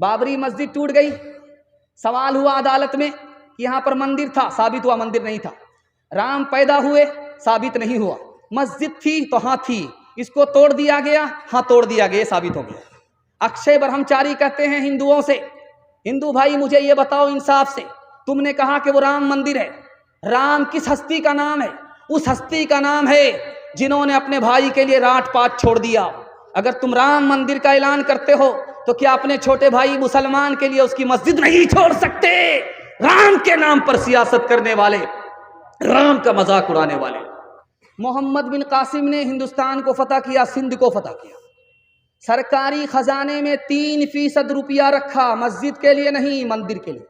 बाबरी मस्जिद टूट गई, सवाल हुआ अदालत में कि यहाँ पर मंदिर था, साबित हुआ मंदिर नहीं था। राम पैदा हुए, साबित नहीं हुआ। मस्जिद थी तो हाँ थी, इसको तोड़ दिया गया, हाँ तोड़ दिया गया, साबित हो गया। अक्षय ब्रह्मचारी कहते हैं हिंदुओं से, हिंदू भाई मुझे ये बताओ इंसाफ से, तुमने कहा कि वो राम मंदिर है, राम किस हस्ती का नाम है? उस हस्ती का नाम है जिन्होंने अपने भाई के लिए राट पाट छोड़ दिया। अगर तुम राम मंदिर का ऐलान करते हो तो क्या अपने छोटे भाई मुसलमान के लिए उसकी मस्जिद नहीं छोड़ सकते? राम के नाम पर सियासत करने वाले, राम का मजाक उड़ाने वाले। मोहम्मद बिन कासिम ने हिंदुस्तान को फतह किया, सिंध को फतह किया। सरकारी खजाने में 3% रुपया रखा, मस्जिद के लिए नहीं, मंदिर के लिए।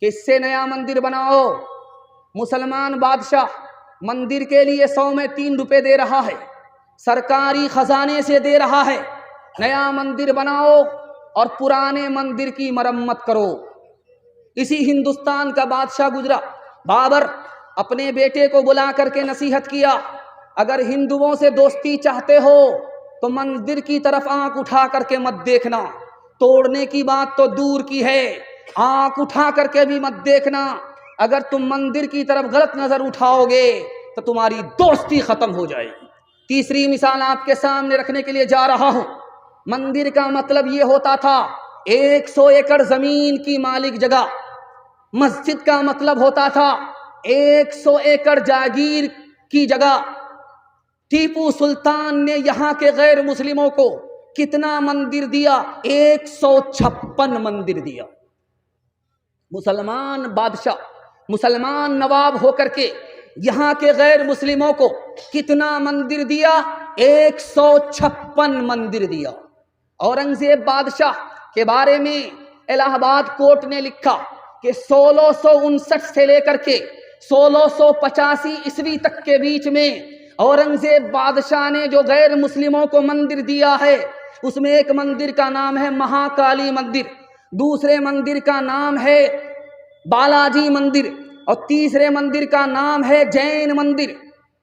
किससे नया मंदिर बनाओ? मुसलमान बादशाह मंदिर के लिए 100 में 3 रुपए दे रहा है, सरकारी खजाने से दे रहा है। नया मंदिर बनाओ और पुराने मंदिर की मरम्मत करो। इसी हिंदुस्तान का बादशाह गुजरा, बाबर, अपने बेटे को बुला करके नसीहत किया, अगर हिंदुओं से दोस्ती चाहते हो तो मंदिर की तरफ आंख उठा करके मत देखना, तोड़ने की बात तो दूर की है, आंख उठा करके भी मत देखना। अगर तुम मंदिर की तरफ गलत नजर उठाओगे तो तुम्हारी दोस्ती खत्म हो जाएगी। तीसरी मिसाल आपके सामने रखने के लिए जा रहा हूं। मंदिर का मतलब ये होता था 100 एकड़ जमीन की मालिक जगह, मस्जिद का मतलब होता था 100 एकड़ जागीर की जगह। टीपू सुल्तान ने यहाँ के गैर मुस्लिमों को कितना मंदिर दिया? 156 मंदिर दिया। मुसलमान बादशाह, मुसलमान नवाब होकर के यहाँ के गैर मुस्लिमों को कितना मंदिर दिया? 156 मंदिर दिया। औरंगजेब बादशाह के बारे में इलाहाबाद कोर्ट ने लिखा कि 1659 से लेकर के 1685 ईस्वी तक के बीच में औरंगजेब बादशाह ने जो गैर मुस्लिमों को मंदिर दिया है, उसमें एक मंदिर का नाम है महाकाली मंदिर, दूसरे मंदिर का नाम है बालाजी मंदिर, और तीसरे मंदिर का नाम है जैन मंदिर,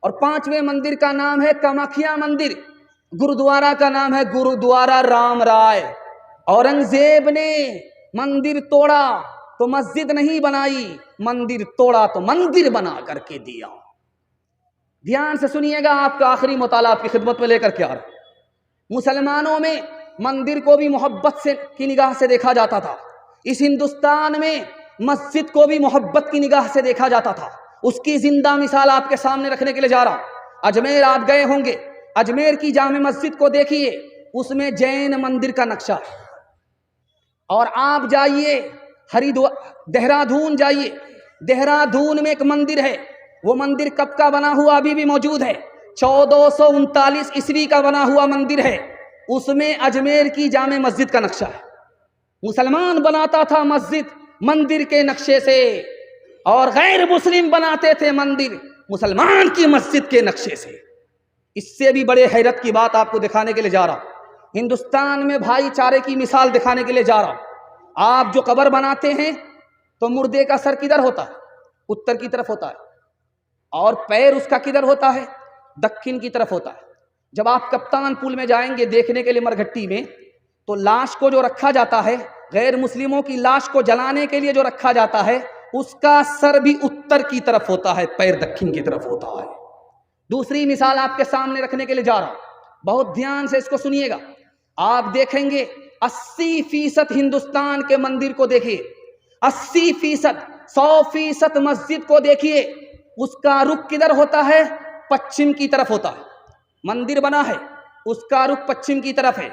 और पांचवें मंदिर का नाम है कामाख्या मंदिर। गुरुद्वारा का नाम है गुरुद्वारा राम राय। औरंगजेब ने मंदिर तोड़ा तो मस्जिद नहीं बनाई, मंदिर तोड़ा तो मंदिर बना करके दिया। ध्यान से सुनिएगा, आपका आखिरी मुताला आपकी खिदमत में लेकर के आ रहा। मुसलमानों में मंदिर को भी मोहब्बत से की निगाह से देखा जाता था। इस हिंदुस्तान में मस्जिद को भी मोहब्बत की निगाह से देखा जाता था। उसकी जिंदा मिसाल आपके सामने रखने के लिए जा रहा हूं। अजमेर आप गए होंगे, अजमेर की जामे मस्जिद को देखिए, उसमें जैन मंदिर का नक्शा है। और आप जाइए हरिद्वार, देहरादून जाइए, देहरादून में एक मंदिर है, वो मंदिर कब का बना हुआ अभी भी मौजूद है, 1439 ईस्वी का बना हुआ मंदिर है। उसमें अजमेर की जामे मस्जिद का नक्शा है। मुसलमान बनाता था मस्जिद मंदिर के नक्शे से, और गैर मुस्लिम बनाते थे मंदिर मुसलमान की मस्जिद के नक्शे से। इससे भी बड़े हैरत की बात आपको दिखाने के लिए जा रहा हूं। हिंदुस्तान में भाईचारे की मिसाल दिखाने के लिए जा रहा हूं। आप जो कब्र बनाते हैं तो मुर्दे का सर किधर होता है? उत्तर की तरफ होता है, और पैर उसका किधर होता है? दक्षिण की तरफ होता है। जब आप कप्तान पुल में जाएंगे देखने के लिए मरघट्टी में, तो लाश को जो रखा जाता है, गैर मुस्लिमों की लाश को जलाने के लिए जो रखा जाता है, उसका सर भी उत्तर की तरफ होता है, पैर दक्षिण की तरफ होता है। दूसरी मिसाल आपके सामने रखने के लिए जा रहा हूं, बहुत ध्यान से इसको सुनिएगा। आप देखेंगे 80% हिंदुस्तान के मंदिर को देखिए, 80%, 100% मस्जिद को देखिए, उसका रुख किधर होता है? पश्चिम की तरफ होता है। मंदिर बना है, उसका रुख पश्चिम की तरफ है।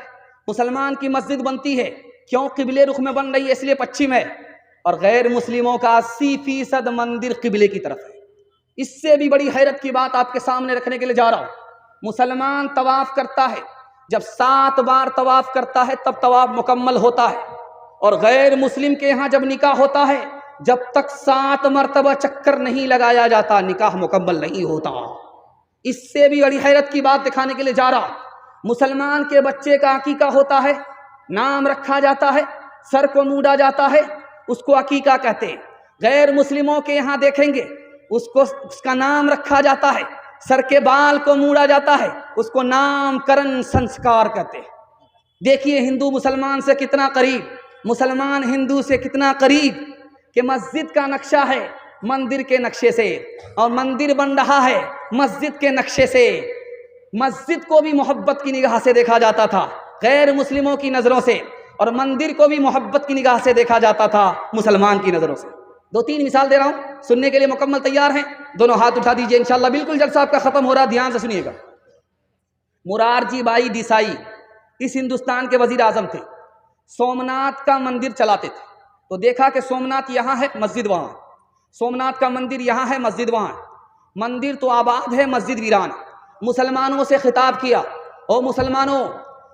मुसलमान की मस्जिद बनती है, क्यों? किबले रुख में बन रही है, इसलिए पश्चिम है। और गैर मुस्लिमों का 80% मंदिर किबले की तरफ है। इससे भी बड़ी हैरत की बात आपके सामने रखने के लिए जा रहा हूं। मुसलमान तवाफ करता है, जब 7 बार तवाफ करता है तब तवाफ मुकम्मल होता है। और गैर मुस्लिम के यहाँ जब निकाह होता है, जब तक 7 मरतबा चक्कर नहीं लगाया जाता, निकाह मुकम्मल नहीं होता। इससे भी बड़ी हैरत की बात दिखाने के लिए जा रहा हूं। मुसलमान के बच्चे का अकीका होता है, नाम रखा जाता है, सर को मूड़ा जाता है, उसको अकीका कहते हैं। गैर मुस्लिमों के यहाँ देखेंगे, उसका नाम रखा जाता है, सर के बाल को मूड़ा जाता है, उसको नामकरण संस्कार कहते हैं। देखिए हिंदू मुसलमान से कितना करीब, मुसलमान हिंदू से कितना करीब कि मस्जिद का नक्शा है मंदिर के नक्शे से, और मंदिर बन रहा है मस्जिद के नक्शे से। मस्जिद को भी मोहब्बत की निगाह से देखा जाता था गैर मुस्लिमों की नज़रों से, और मंदिर को भी मोहब्बत की निगाह से देखा जाता था मुसलमान की नज़रों से। 2-3 मिसाल दे रहा हूँ, सुनने के लिए मुकम्मल तैयार हैं? दोनों हाथ उठा दीजिए इंशाल्लाह। बिल्कुल जलसा आपका ख़त्म हो रहा, ध्यान से सुनिएगा। मुरारजी भाई देसाई इस हिंदुस्तान के वजीर आजम थे, सोमनाथ का मंदिर चलाते थे। तो देखा कि सोमनाथ यहाँ है, मस्जिद वहाँ, सोमनाथ का मंदिर यहाँ है, मस्जिद वहाँ। मंदिर तो आबाद है, मस्जिद वीरान। मुसलमानों से खिताब किया, ओ मुसलमानों,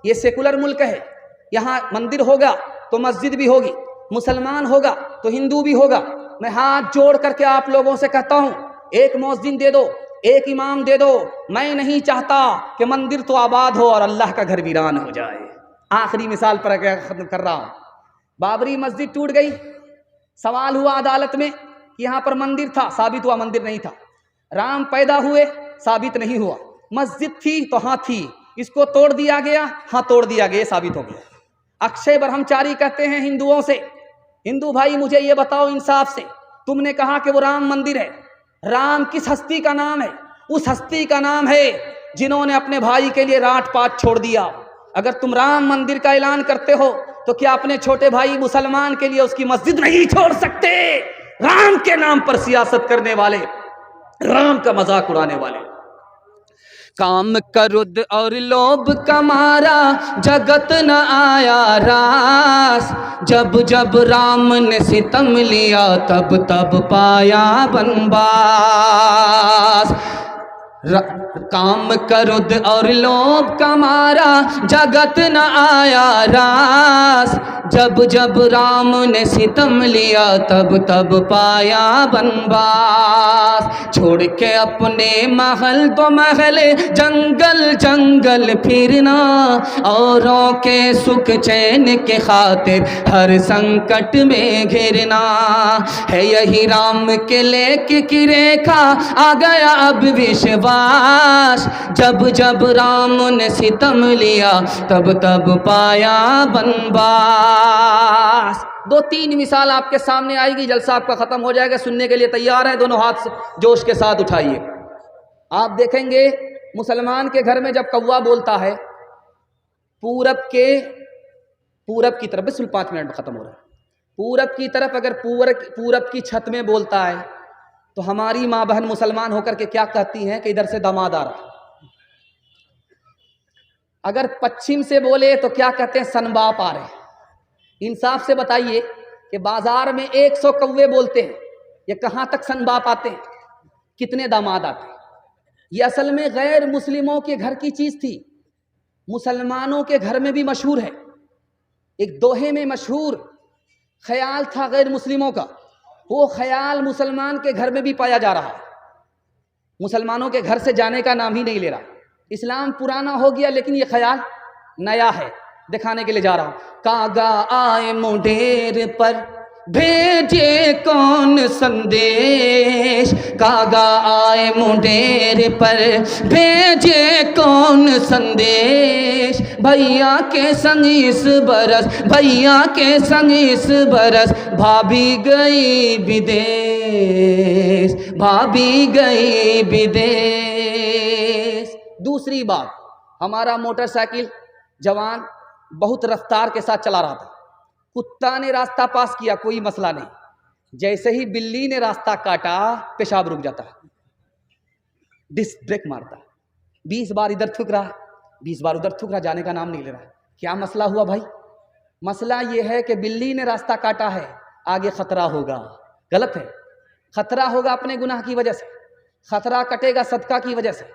ये सेकुलर मुल्क है, यहाँ मंदिर होगा तो मस्जिद भी होगी, मुसलमान होगा तो हिंदू भी होगा। मैं हाथ जोड़ करके आप लोगों से कहता हूँ, एक मौज़िन दे दो, एक इमाम दे दो। मैं नहीं चाहता कि मंदिर तो आबाद हो और अल्लाह का घर वीरान हो जाए। आखिरी मिसाल पर ख़त्म कर रहा हूँ। बाबरी मस्जिद टूट गई, सवाल हुआ अदालत में कि यहाँ पर मंदिर था, साबित हुआ मंदिर नहीं था। राम पैदा हुए, साबित नहीं हुआ। मस्जिद थी तो हाँ थी, इसको तोड़ दिया गया, हाँ तोड़ दिया गया, साबित हो गया। अक्षय ब्रह्मचारी कहते हैं हिंदुओं से, हिंदू भाई मुझे ये बताओ इंसाफ से, तुमने कहा कि वो राम मंदिर है, राम किस हस्ती का नाम है? उस हस्ती का नाम है जिन्होंने अपने भाई के लिए राट पाट छोड़ दिया। अगर तुम राम मंदिर का ऐलान करते हो तो क्या अपने छोटे भाई मुसलमान के लिए उसकी मस्जिद नहीं छोड़ सकते? राम के नाम पर सियासत करने वाले, राम का मजाक उड़ाने वाले। काम क्रोध और लोभ का मारा जगत न आया रास, जब जब राम ने सितम लिया तब तब पाया बनवास। काम क्रोध और लोभ का मारा जगत न आया रास, जब जब राम ने सितम लिया तब तब पाया बनवास। छोड़ के अपने महल तो महले, जंगल जंगल फिरना, औरों के सुख चैन के खातिर हर संकट में घिरना। है यही राम के लेख की रेखा, आ गया अब विश्वास, जब जब राम ने सितम लिया तब तब पाया बनवास। 2-3 मिसाल आपके सामने आएगी, जलसा आपका ख़त्म हो जाएगा। सुनने के लिए तैयार है? दोनों हाथ जोश के साथ उठाइए। आप देखेंगे मुसलमान के घर में जब कौवा बोलता है पूरब की तरफ, बिल्कुल 5 मिनट में ख़त्म हो रहा है, पूरब की तरफ अगर पूरब की छत में बोलता है तो हमारी माँ बहन मुसलमान होकर के क्या कहती हैं कि इधर से दामाद आ रहा। अगर पश्चिम से बोले तो क्या कहते हैं? सनबाप आ रहे। इंसाफ से बताइए कि बाजार में 100 कौवे बोलते हैं, ये कहाँ तक सनबाप आते हैं? कितने दामाद आते हैं? ये असल में गैर मुस्लिमों के घर की चीज़ थी, मुसलमानों के घर में भी मशहूर है। एक दोहे में मशहूर ख्याल था गैर मुस्लिमों का, वो ख्याल मुसलमान के घर में भी पाया जा रहा है। मुसलमानों के घर से जाने का नाम ही नहीं ले रहा। इस्लाम पुराना हो गया लेकिन ये ख्याल नया है, दिखाने के लिए जा रहा हूँ। कागा आए मुंडेर पर भेजे कौन संदेश, कागा आए मुंडेर पर भेजे कौन संदेश, भैया के संग इस बरस, भैया के संग इस बरस, भाभी गई विदेश, भाभी गई विदेश। दूसरी बात, हमारा मोटरसाइकिल जवान बहुत रफ्तार के साथ चला रहा था, कुत्ता ने रास्ता पास किया, कोई मसला नहीं, जैसे ही बिल्ली ने रास्ता काटा पेशाब रुक जाता है, डिस्क ब्रेक मारता है, 20 बार इधर थूक रहा, 20 बार उधर थूक रहा, जाने का नाम नहीं ले रहा। क्या मसला हुआ भाई? मसला ये है कि बिल्ली ने रास्ता काटा है, आगे खतरा होगा। गलत है, खतरा होगा अपने गुनाह की वजह से, खतरा कटेगा सदका की वजह से।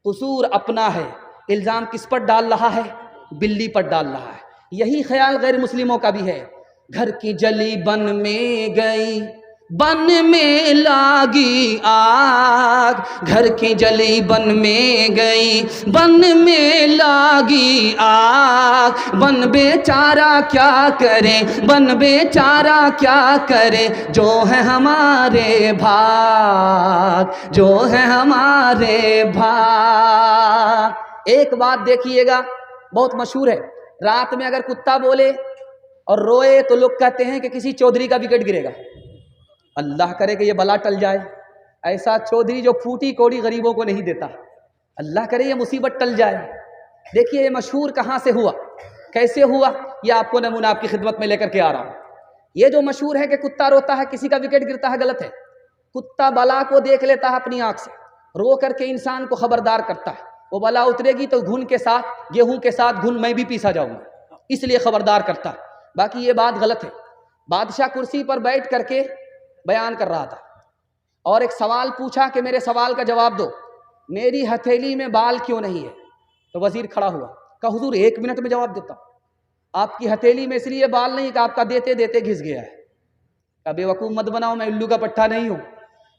कसूर अपना है, इल्ज़ाम किस पर डाल रहा है? बिल्ली पर डाल रहा है। यही ख्याल गैर मुस्लिमों का भी है। घर की जली बन में गई, बन में लागी आग, घर की जली बन में गई, बन में लागी आग, बन बेचारा क्या करे, बन बेचारा क्या करे, जो है हमारे भाग, जो है हमारे भाग। एक बात देखिएगा, बहुत मशहूर है, रात में अगर कुत्ता बोले और रोए तो लोग कहते हैं कि किसी चौधरी का विकेट गिरेगा। अल्लाह करे कि ये बला टल जाए, ऐसा चौधरी जो फूटी कौड़ी गरीबों को नहीं देता, अल्लाह करे ये मुसीबत टल जाए। देखिए ये मशहूर कहाँ से हुआ, कैसे हुआ, ये आपको नमूना आपकी खिदमत में लेकर के आ रहा हूँ। ये जो मशहूर है कि कुत्ता रोता है किसी का विकेट गिरता है, गलत है। कुत्ता बला को देख लेता है अपनी आंख से, रो करके इंसान को खबरदार करता है, वो बला उतरेगी तो घुन के साथ, गेहूं के साथ घुन मैं भी पीसा जाऊंगा, इसलिए खबरदार करता है। बाकी ये बात गलत है। बादशाह कुर्सी पर बैठ करके बयान कर रहा था और एक सवाल पूछा कि मेरे सवाल का जवाब दो, मेरी हथेली में बाल क्यों नहीं है? तो वजीर खड़ा हुआ, कहा हुजूर 1 मिनट में जवाब देता हूँ। आपकी हथेली में इसलिए बाल नहीं कि आपका देते देते घिस गया है। कहा बेवकूफ़ मत बनाओ, मैं उल्लू का पट्टा नहीं हूँ।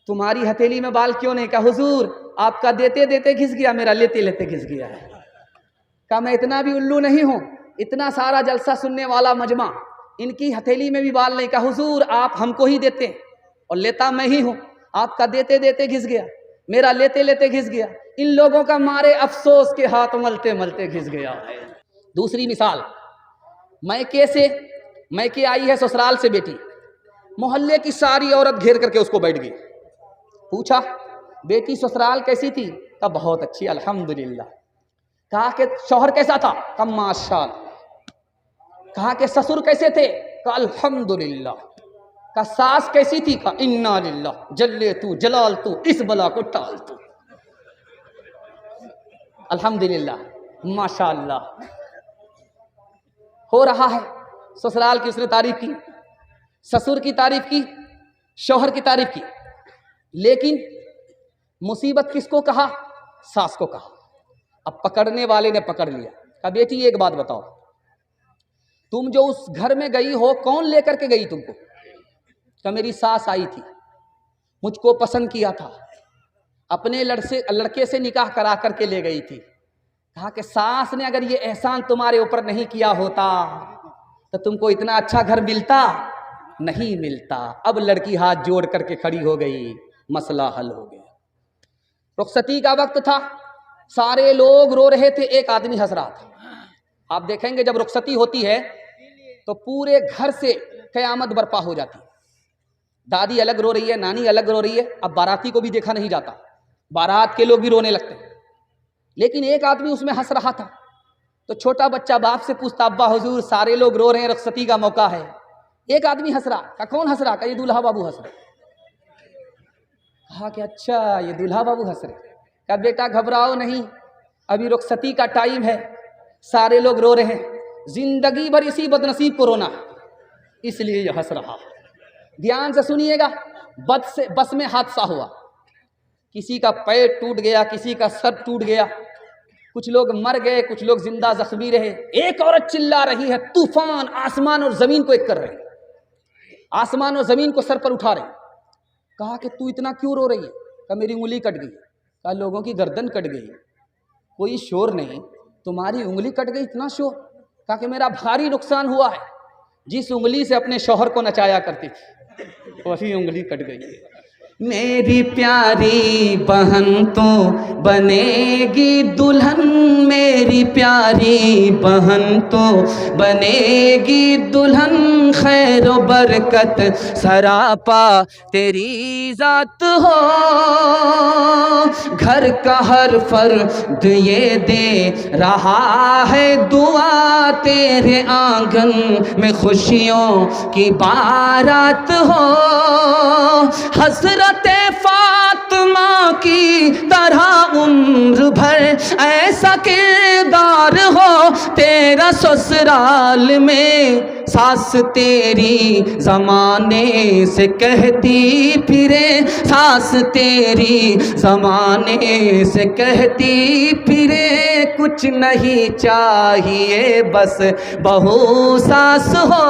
तुम्हारी हथेली में बाल क्यों नहीं? कहा हुजूर आपका देते देते घिस गया, मेरा लेते लेते घिस गया है। कहा मैं इतना भी उल्लू नहीं हूँ, इतना सारा जलसा सुनने वाला मजमा, इनकी हथेली में भी बाल नहीं। कहा हुजूर आप हमको ही देते हैं और लेता मैं ही हूँ, आपका देते देते घिस गया, मेरा लेते लेते घिस गया, इन लोगों का मारे अफसोस के हाथ मलते मलते घिस गया है। दूसरी मिसाल, मैके आई है ससुराल से बेटी, मोहल्ले की सारी औरत घेर करके उसको बैठ गई। पूछा बेटी ससुराल कैसी थी? कहा बहुत अच्छी अल्हम्दुलिल्लाह। कहा कि शौहर कैसा था? कहा माशाअल्लाह। कहा कि ससुर कैसे थे? कहा अल्हम्दुलिल्लाह। कहा सास कैसी थी? कहा इन्ना लिल्लाह, जल्ले तू जलाल तू, इस बला को टाल तू। अल्हम्दुलिल्लाह माशाअल्लाह। हो रहा है ससुराल की उसने तारीफ की, ससुर की तारीफ की, शौहर की तारीफ की, लेकिन मुसीबत किसको कहा? सास को कहा। अब पकड़ने वाले ने पकड़ लिया। कहा बेटी एक बात बताओ, तुम जो उस घर में गई हो कौन लेकर के गई तुमको? कहा मेरी सास आई थी, मुझको पसंद किया था, अपने लड़के से निकाह करा करके ले गई थी। कहा कि सास ने अगर ये एहसान तुम्हारे ऊपर नहीं किया होता तो तुमको इतना अच्छा घर मिलता? नहीं मिलता। अब लड़की हाथ जोड़ करके खड़ी हो गई, मसला हल हो गया। रुखसती का वक्त था, सारे लोग रो रहे थे, एक आदमी हंस रहा था। आप देखेंगे जब रुखसती होती है तो पूरे घर से कयामत बर्पा हो जाती है। दादी अलग रो रही है, नानी अलग रो रही है, अब बाराती को भी देखा नहीं जाता, बारात के लोग भी रोने लगते हैं, लेकिन एक आदमी उसमें हंस रहा था। तो छोटा बच्चा बाप से पूछता अब्बा हुजूर सारे लोग रो रहे हैं, रुखसती का मौका है। एक आदमी हंस रहा। कहा कौन हंस रहा? कहा ये दूल्हा बाबू हंस रहे। कहा कि अच्छा ये दूल्हा बाबू हंस रहे। कहा बेटा घबराओ नहीं, अभी रुखसती का टाइम है, सारे लोग रो रहे हैं, जिंदगी भर इसी बदनसीब को रोना है, इसलिए ये हंस रहा। ध्यान से सुनिएगा, बस में हादसा हुआ, किसी का पैर टूट गया, किसी का सर टूट गया, कुछ लोग मर गए, कुछ लोग जिंदा जख्मी रहे। एक औरत चिल्ला रही है, तूफान आसमान और जमीन को एक कर रही, आसमान और जमीन को सर पर उठा रही। कहा कि तू इतना क्यों रो रही है? कहा मेरी उंगली कट गई। कहा लोगों की गर्दन कट गई, कोई शोर नहीं, तुम्हारी उंगली कट गई, इतना शोर। कहा कि मेरा भारी नुकसान हुआ है, जिस उंगली से अपने शौहर को नचाया करती थी वही उंगली कट गई। मेरी प्यारी बहन तो बनेगी दुल्हन, मेरी प्यारी बहन तो बनेगी दुल्हन, खैर बरकत सरापा तेरी जात हो, घर का हर फर्द ये दे रहा है दुआ, तेरे आंगन में खुशियों की बारात हो, हसरत फातिमा की तरह उम्र भर ऐसा किरदार हो, तेरा ससुराल में सास तेरी जमाने से कहती फिरे, सास तेरी जमाने से कहती फिरे, कुछ नहीं चाहिए बस बहू सास हो,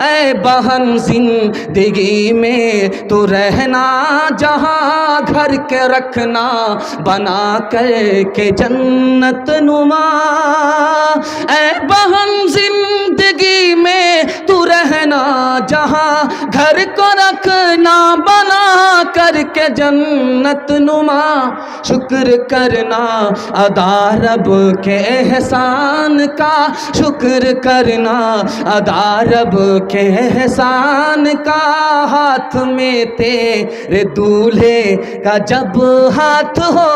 ऐ बहन जिंदगी में तू रहना जहाँ, घर के रखना बना कर के जन्नत नुमा, ऐ बहन जिंदगी में तू रहना जहाँ, घर को रखना बना करके जन्नत नुमा, शुक्र करना अदा रब के एहसान का, शुक्र करना अदा रब के एहसान का। हाथ में तेरे दूल्हे का जब हाथ हो,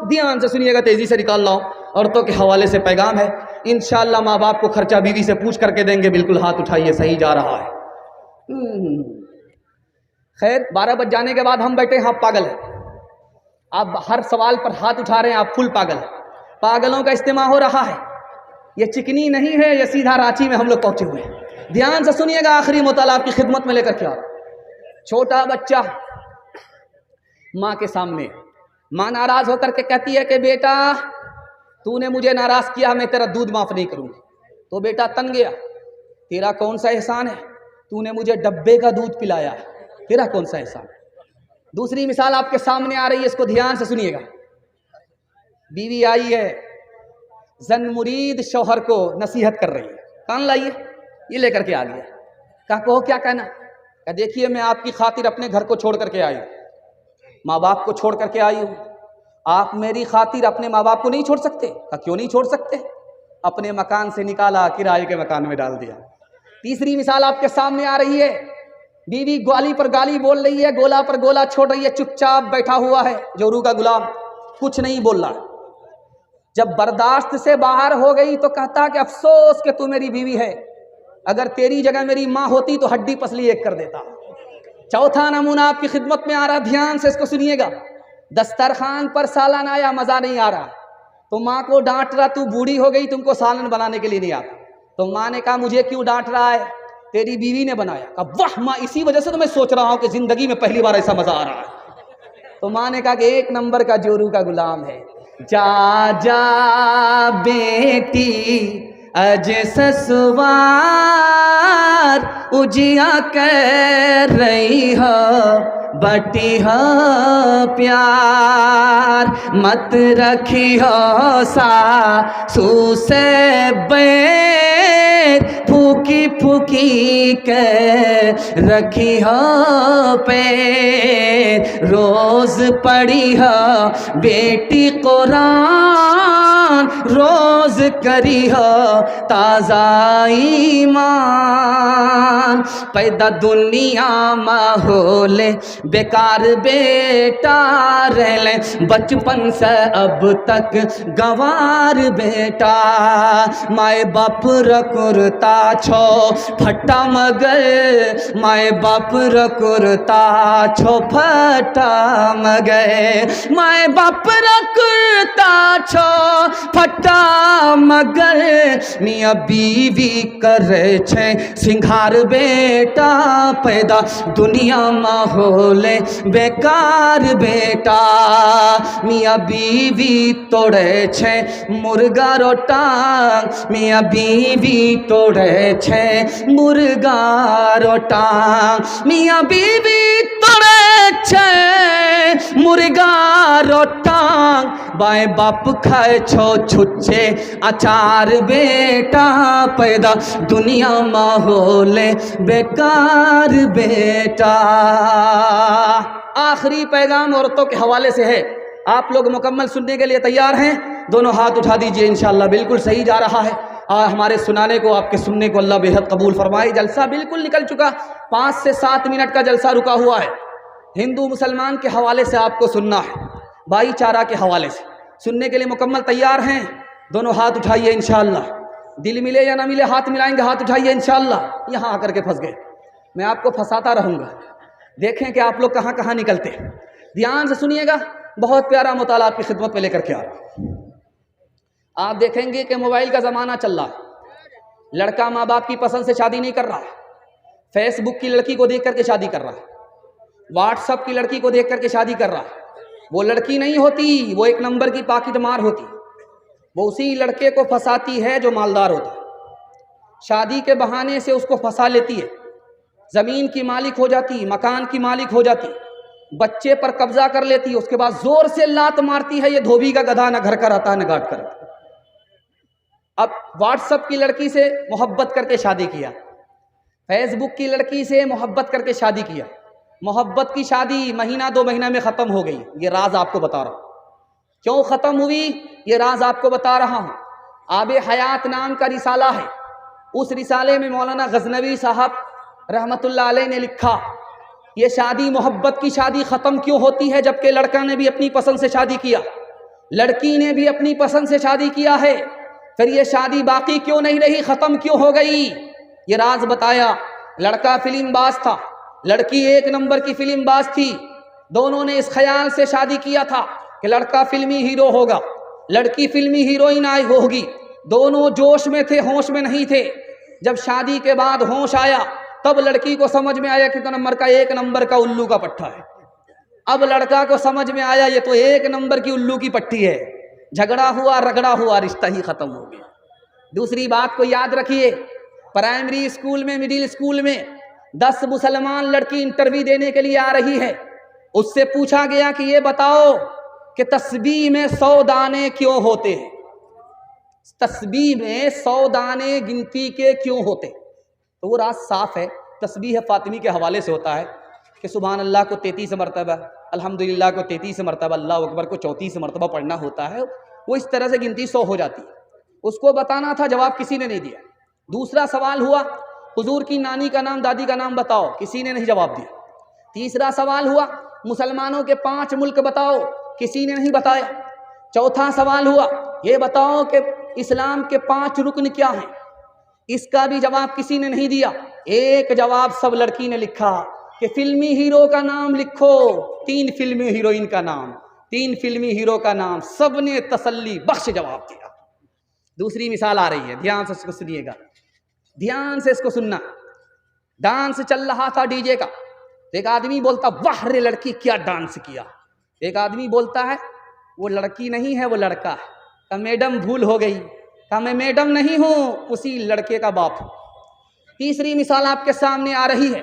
ध्यान से सुनिएगा, तेजी से निकाल लाओ। औरतों के हवाले से पैगाम है, इंशाअल्लाह माँ बाप को खर्चा बीवी से पूछ करके देंगे। बिल्कुल हाथ उठाइए, सही जा रहा है। खैर 12 बज जाने के बाद हम बैठे हैं, आप पागल है। आप हर सवाल पर हाथ उठा रहे हैं, आप फुल पागल है। पागलों का इस्तेमाल हो रहा है। ये चिकनी नहीं है, ये सीधा रांची में हम लोग पहुंचे हुए हैं। ध्यान से सुनिएगा, आखिरी मुताला आपकी खिदमत में लेकर के आ रहा हूं। छोटा बच्चा माँ के सामने, माँ नाराज होकर के कहती है कि बेटा तूने मुझे नाराज किया, मैं तेरा दूध माफ नहीं करूंगी। तो बेटा तन गया, तेरा कौन सा एहसान है, तूने मुझे डब्बे का दूध पिलाया, तेरा कौन सा एहसान। दूसरी मिसाल आपके सामने आ रही है, इसको ध्यान से सुनिएगा। बीवी आई है, जन मुरीद शौहर को नसीहत कर रही है, कान लाइए, ये लेकर के आ गया। कहा कहो क्या कहना। कहा देखिए मैं आपकी खातिर अपने घर को छोड़ करके आई हूँ, माँ बाप को छोड़ करके आई हूँ, आप मेरी खातिर अपने माँ बाप को नहीं छोड़ सकते। कहा क्यों नहीं छोड़ सकते। अपने मकान से निकाला, किराए के मकान में डाल दिया। तीसरी मिसाल आपके सामने आ रही है, बीवी गाली पर गाली बोल रही है, गोला पर गोला छोड़ रही है, चुपचाप बैठा हुआ है जोरू का गुलाम, कुछ नहीं बोल रहा। जब बर्दाश्त से बाहर हो गई तो कहता कि अफसोस कि तू मेरी बीवी है, अगर तेरी जगह मेरी माँ होती तो हड्डी पसली एक कर देता। चौथा नमूना आपकी खिदमत में आ रहा, ध्यान से इसको सुनिएगा। दस्तरखान पर सालन आया, मजा नहीं आ रहा, तो माँ को डांट रहा, तू बूढ़ी हो गई, तुमको सालन बनाने के लिए नहीं आता। तो माँ ने कहा मुझे क्यों डांट रहा है, तेरी बीवी ने बनाया। कहा वाह माँ, इसी वजह से तो मैं सोच रहा हूँ कि जिंदगी में पहली बार ऐसा मजा आ रहा है। तो माँ ने कहा कि एक नंबर का जोरू का गुलाम है। जा जा बेटी अज ससुवार, उजिया कर रही हो बटी हो प्यार, मत रखी हो सासू से बैर, फूकी फूकी के रखी हो पैर, रोज पढ़ी हो बेटी कुरान, रोज करी हो ताज़ा ईमान, पैदा दुनिया माहौल बेकार बेटा रहले, बचपन से अब तक गवार बेटा, माए बाप रकुरता छो फटा मगर, माए बाप रकुरता छो फटा मगर, माए बाप रकुरता छो फटा मगर, मियाँ बीवी करे छे सिंगार बेटा, पैदा दुनिया माहौले बेकार बेटा, मियाँ बीवी तोड़े छे मुर्गा रोटांग, मियाँ बीवी तोड़े छे मुर्गा रोटांग, मियाँ बीवी तोड़े छे मुर्गा रोटांग, बाएं बाप खाए छो छुच्छे अचार बेटा, पैदा दुनिया माहौले बेकार बेटा। आखिरी पैगाम औरतों के हवाले से है, आप लोग मुकम्मल सुनने के लिए तैयार हैं? दोनों हाथ उठा दीजिए, इंशाअल्लाह बिल्कुल सही जा रहा है। हमारे सुनाने को, आपके सुनने को अल्लाह बेहद कबूल फरमाए। जलसा बिल्कुल निकल चुका, 5 से 7 मिनट का जलसा रुका हुआ है। हिंदू मुसलमान के हवाले से आपको सुनना है, भाईचारा के हवाले से सुनने के लिए मुकम्मल तैयार हैं? दोनों हाथ उठाइए इंशाअल्लाह। दिल मिले या ना मिले हाथ मिलाएंगे, हाथ उठाइए इंशाअल्लाह। यहाँ आकर के फंस गए, मैं आपको फंसाता रहूँगा, देखें कि आप लोग कहाँ कहाँ निकलते हैं। ध्यान से सुनिएगा, बहुत प्यारा मुताला आपकी खिदमत में लेकर के आ रहा हूँ। आप देखेंगे कि मोबाइल का ज़माना चल रहा है। लड़का माँ बाप की पसंद से शादी नहीं कर रहा, फेसबुक की लड़की को देख करके शादी कर रहा है, व्हाट्सअप की लड़की को देख करके शादी कर रहा है। वो लड़की नहीं होती, वो एक नंबर की पाकिट मार होती, वो उसी लड़के को फंसाती है जो मालदार होता है। शादी के बहाने से उसको फंसा लेती है, ज़मीन की मालिक हो जाती, मकान की मालिक हो जाती, बच्चे पर कब्जा कर लेती है, उसके बाद जोर से लात मारती है, ये धोबी का गधा न घर का रहता है न घाट कर। अब व्हाट्सएप की लड़की से मोहब्बत करके शादी किया, फेसबुक की लड़की से मोहब्बत करके शादी किया, मोहब्बत की शादी महीना 2 महीना में ख़त्म हो गई। ये राज आपको बता रहा हूँ क्यों ख़त्म हुई, ये राज आपको बता रहा हूँ। आबे हयात नाम का रिसाला है, उस रिसाले में मौलाना गजनवी साहब रहमतुल्लाह अलैह ने लिखा ये शादी मोहब्बत की शादी ख़त्म क्यों होती है जबकि लड़का ने भी अपनी पसंद से शादी किया, लड़की ने भी अपनी पसंद से शादी किया है, फिर ये शादी बाकी क्यों नहीं रही, ख़त्म क्यों हो गई। ये राज बताया। लड़का फिल्मबाज था, लड़की 1 नंबर की फिल्मबाज थी। दोनों ने इस ख्याल से शादी किया था कि लड़का फिल्मी हीरो होगा, लड़की फिल्मी हीरोइन आई होगी। दोनों जोश में थे, होश में नहीं थे। जब शादी के बाद होश आया तब लड़की को समझ में आया कितना नंबर का 1 नंबर का उल्लू का पट्टा है। अब लड़का को समझ में आया ये तो 1 नंबर की उल्लू की पट्टी है। झगड़ा हुआ, रगड़ा हुआ, रिश्ता ही खत्म हो गया। दूसरी बात को याद रखिए, प्राइमरी स्कूल में, मिडिल स्कूल में 10 मुसलमान लड़की इंटरव्यू देने के लिए आ रही है। उससे पूछा गया कि ये बताओ कि तस्बीह में 100 दाने क्यों होते हैं, तस्बीह में 100 दाने गिनती के क्यों होते। तो वो राज साफ है, तस्बीह फातिमी के हवाले से होता है कि सुभान अल्लाह को 33 मरतबा, अल्हम्दुलिल्लाह को 33 मरतबा, अल्लाह अकबर को 34 मरतबा पढ़ना होता है। वो इस तरह से गिनती 100 हो जाती है। उसको बताना था, जवाब किसी ने नहीं दिया। दूसरा सवाल हुआ हुजूर की नानी का नाम, दादी का नाम बताओ, किसी ने नहीं जवाब दिया। तीसरा सवाल हुआ मुसलमानों के 5 मुल्क बताओ, किसी ने नहीं बताया। चौथा सवाल हुआ ये बताओ कि इस्लाम के 5 रुकन क्या हैं, इसका भी जवाब किसी ने नहीं दिया। एक जवाब सब लड़की ने लिखा कि फिल्मी हीरो का नाम लिखो, 3 फिल्मी हीरोइन का नाम, 3 फिल्मी हीरो का नाम, सबने तसल्ली बख्श जवाब दिया। दूसरी मिसाल आ रही है, ध्यान से इसको सुनिएगा, ध्यान से इसको सुनना। डांस चल रहा था डीजे का, एक आदमी बोलता वाह रे लड़की क्या डांस किया। एक आदमी बोलता है वो लड़की नहीं है वो लड़का है। कहा मैडम भूल हो गई, कहा मैं मैडम नहीं हूँ, उसी लड़के का बाप हूँ। तीसरी मिसाल आपके सामने आ रही है,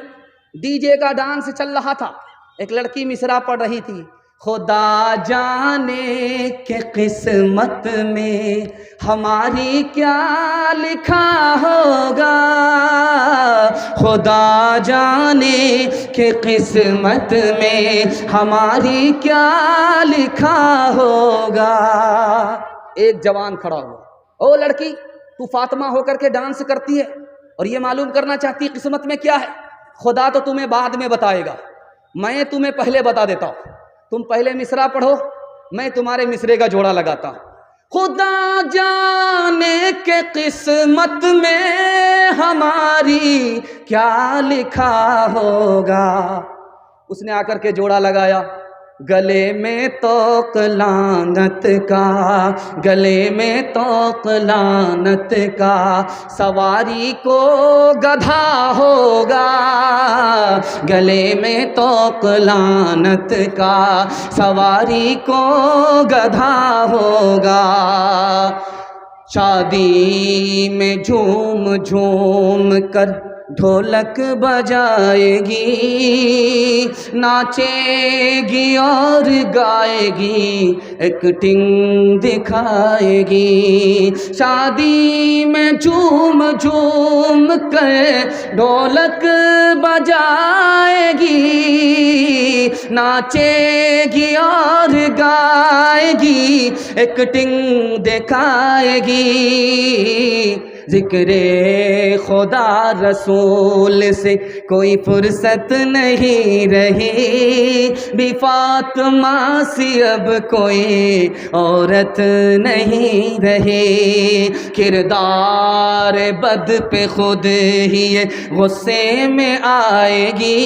डीजे का डांस चल रहा था, एक लड़की मिसरा पढ़ रही थी, खुदा जाने के किस्मत में हमारी क्या लिखा होगा, खुदा जाने के किस्मत में हमारी क्या लिखा होगा। एक जवान खड़ा हुआ, ओ लड़की तू फातिमा होकर के डांस करती है और ये मालूम करना चाहती है किस्मत में क्या है। खुदा तो तुम्हें बाद में बताएगा, मैं तुम्हें पहले बता देता हूँ। तुम पहले मिसरा पढ़ो, मैं तुम्हारे मिसरे का जोड़ा लगाता हूँ। खुदा जाने के किस्मत में हमारी क्या लिखा होगा। उसने आकर के जोड़ा लगाया, गले में तोक लानत का, गले में तोक लानत का, सवारी को गधा होगा, गले में तोक लानत का, सवारी को गधा होगा। शादी में झूम झूम कर ढोलक बजाएगी, नाचेगी और गाएगी, एक्टिंग दिखाएगी। शादी में झूम झूम कर ढोलक बजाएगी, नाचेगी और गाएगी, एक्टिंग दिखाएगी। ज़िक्रे खुदा रसूल से कोई फुर्सत नहीं रही, भी फातिमा सी अब कोई औरत नहीं रही। किरदार बद पे खुद ही ये गुस्से में आएगी,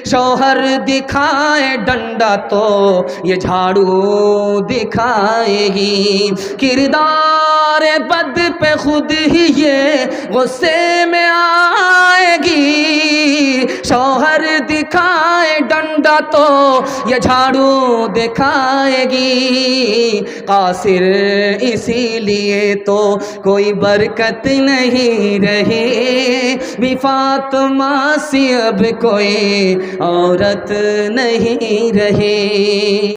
शौहर दिखाए डंडा तो ये झाड़ू दिखाएगी। किरदार बद पे खुद ही ये गुस्से में आएगी, शौहर दिखाए डंडा तो ये झाड़ू दिखाएगी। कासिर इसीलिए तो कोई बरकत नहीं रही, भी फातिमा सी अब कोई औरत नहीं रही।